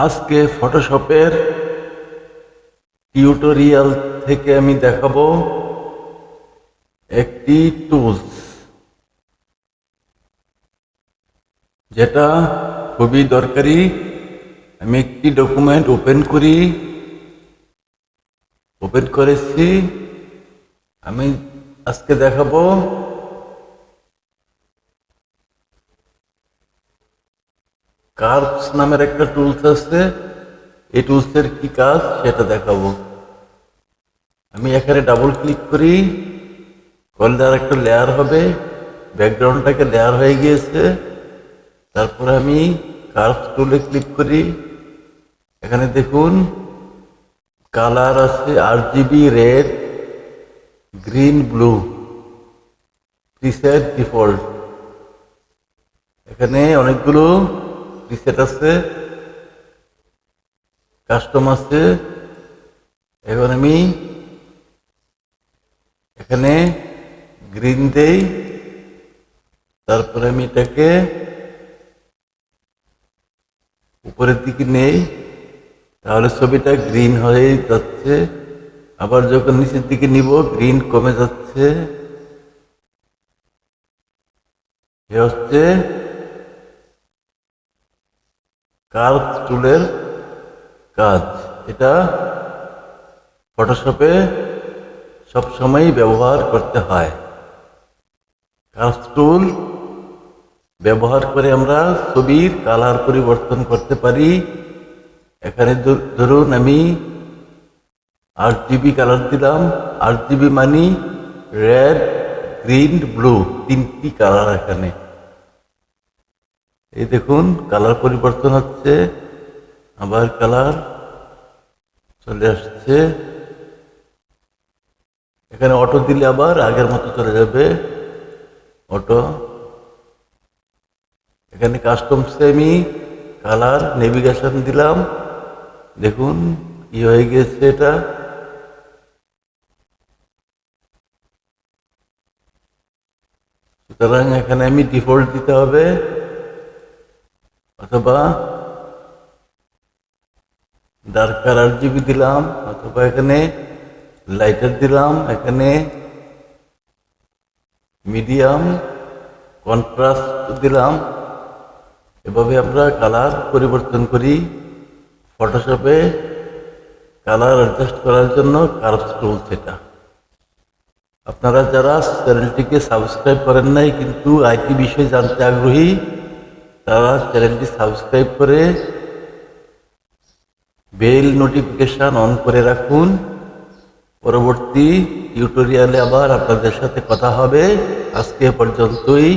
আজকে ফটোশপের টিউটোরিয়াল থেকে আমি দেখাবো একটি টুলস যেটা খুবই দরকারি। আমি একটি ডকুমেন্ট ওপেন করেছি। আমি আজকে দেখাবো কার্ভস নামের একটা টুলস আছে। এই টুলসের কি কাজ সেটা দেখাবো। আমি এখানে ডাবল ক্লিক করি, করলে আর একটা লেয়ার হবে। ব্যাকগ্রাউন্ডটাকে লেয়ার হয়ে গিয়েছে। তারপরে আমি কার্ভস টুলে ক্লিক করি। এখানে দেখুন কালার আছে RGB, red, green, blue, preset, default. এখানে অনেকগুলো প্রিসেট আছে, কাস্টম আছে। এখন আমি এখানে গ্রিন দেই, তারপরে আমি এটাকে উপরের দিকে নেই, তাহলে ছবিটা গ্রিন হয়ে যাচ্ছে। আবার যখন নিচের দিকে নিব গ্রিন কমে যাচ্ছে। এ হচ্ছে কার্ভস টুলের কাজ। এটা ফটোশপে সবসময় ব্যবহার করতে হয়। কার্ভস টুল ব্যবহার করে আমরা ছবির কালার পরিবর্তন করতে পারি। এখানে ধরুন আমি RGB কালার দিলাম। RGB মানে রেড, গ্রিন, ব্লু, তিনটি কালার এখানে। এই দেখুন কালার পরিবর্তন হচ্ছে, আবার কালার চলে আসছে। এখানে অটো দিলে আবার আগের মতো চলে যাবে অটো। এখানে কাস্টমসে আমি কালার নেভিগেশন দিলাম, দেখুন কি হয়ে গেছে এটা। সুতরাং এখানে আমি ডিফল্ট দিতে হবে, অথবা ডার্কার RGB দিলাম, অথবা এখানে লাইটার দিলাম, এখানে মিডিয়াম কন্ট্রাস্ট দিলাম। এভাবে আমরা কালার পরিবর্তন করি ফটোশপে। কালার অ্যাডজাস্ট করার জন্য কার্ভস টুলস এটা। আপনারা যারা চ্যানেলটিকে সাবস্ক্রাইব করেন নাই কিন্তু আইটি বিষয়ে জানতে আগ্রহী, তারা চ্যানেলটি সাবস্ক্রাইব করে বেল নোটিফিকেশন অন করে রাখুন। পরবর্তী টিউটোরিয়ালে আবার আপনাদের সাথে কথা হবে। আজকে পর্যন্তই।